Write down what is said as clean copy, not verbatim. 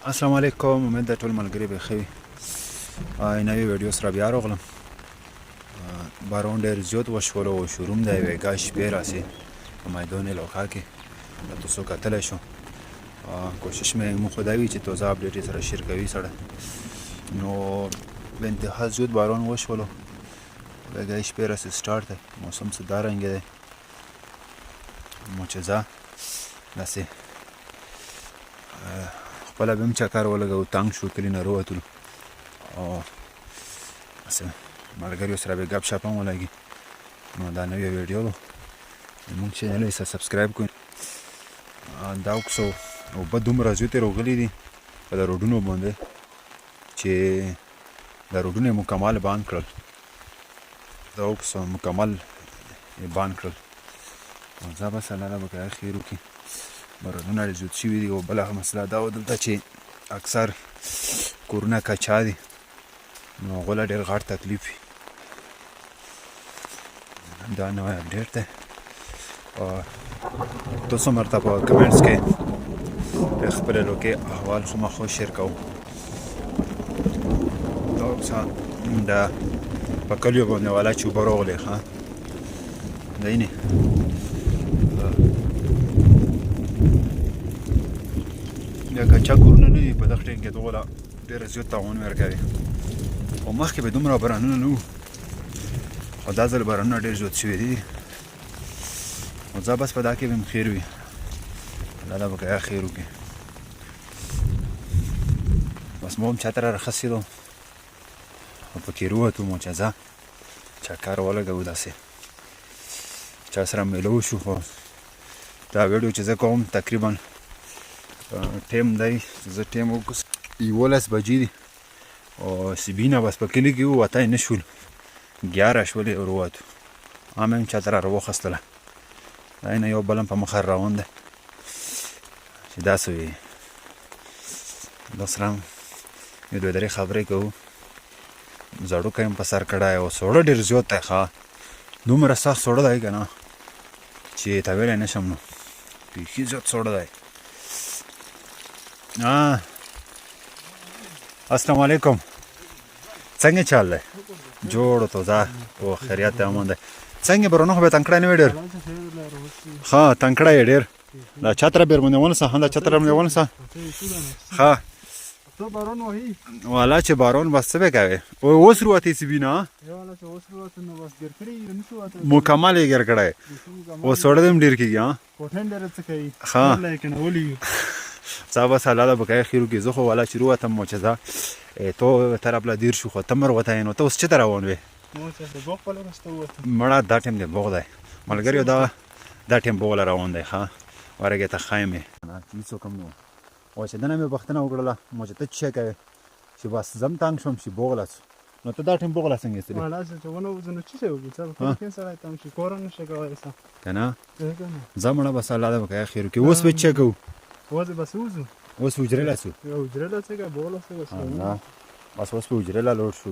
السلام علیکم، امید ده ټول ملګري بخیر وي. نوې ویډیو سره بیا راغلم. باران ډېر زیات وشول او شروع دی ویګا شپې راسي په میدان علاقه کې تاسو کتلی شو. کوشش مې خو دا وي چې تازه اپډیټ یې سره شیر کوي سړی. نو به انتها زیات باران وشولو، ویګا شپې راسي سټارټ دی، موسم څه دارنګې دی معجزه داسې خپله به هم چکر ولګو، تنګ شو، کلي نه راوتلو او داسې ملګریو سره به ګپ شپ هم ولګي. نو دا نوې ویډیو ده، زموږ چینل یې سبسکرایب کړئ. دا اوکسو اوبه دومره زیاتې راغلي دي په د روډونو باندې چې دا روډونه یې مکمل بند کړل. دا اوکسو مکمل یې بند کړل. زه بس الله به که خیر وکړي. بارانونه ډېر زیات شوي دي او بله مسله دا وه دلته چې اکثر کورونه کچا دي، نو هغو له ډېر غټ تکلیف وي. دا نوی اپډیټ دی. تاسو هم ورته په کمنټس کې د خپل علاقې احوال خامخا شیر کوو. دا اوس د په کلیو باندې والا چې اوبه راغلې ښه دا یې بیا کچا کورونه نه دي په دغه ټایم کې دغو له ډېره زیات تاوان ورکوي. خو مخکې به دومره بارانونه نه وو، خو دا ځل بارانونه ډېر زیات شوي دي. نو زه بس په دا کې به هم خیر وي، الله به که خیر وکړي. بس ما هم چتره راخیستې او پکې راووتو معجزه چکر ولګوو، داسې چا سره میله وشو. خو دا ویډیو چې زه کوم تقریبا ټیم دی، زه ټیم 11 بجې دي او سبینه بس په کلي کې وو، وتی نه شول، 11 شولې راووتو. ما هم چتره راواخیستله. دا نه یو بل هم په مخه روان دی چې داسې وي. دا سره هم یو دوه درې خبرې کوو. زړوکی هم په سر کړی او سوړه ډېر زیات دی. ښه دومره سخت سوړه دی که نه چې ته ویلی نه شم. نو بیخي زیات سوړه دی. السلام علیکم، څنګه چال دی؟ جوړ و تازه او خیریت دی، امان دی. څنګه برونه خو به تنګ کړی نه وي ډېر؟ ښه تنګ کړی یې ډېر. دا چتره بېر باندې ونیسه، دا چتره باندې ونیسه. ښه والا چې باران بس څه به کوې؟ اوس روتې سبینه مکمل یې ګیر کړی او سوړه دې هم ډېر کېږي. ښه څه بس الله به که خیر وکړي. زه خو والا چې روتم معجزه تو طرف له دیر شو، خو ته هم راوتی یې. نو ته اوس چېرته روان وې؟ مړه دا ټیم دی بوغ دی ملګریو، دا ټیم بوغ له روان دی. ښه ورګې ته ښایم یې هېڅوک هم نه و. او چې دنه مې بښتنه وکړله ما چې ته څه شی کوې چې بس زه هم تنګ شوم چې بوغ له څو. نو ته دا ټیم بوغ له څنګه ایستلې که نه؟ ځه مړه بس الله دې به که خیر وکړي. اوس به څه کوو؟ اوس حجرې له څو؟ بس اوس به حجرې له لوړ شو.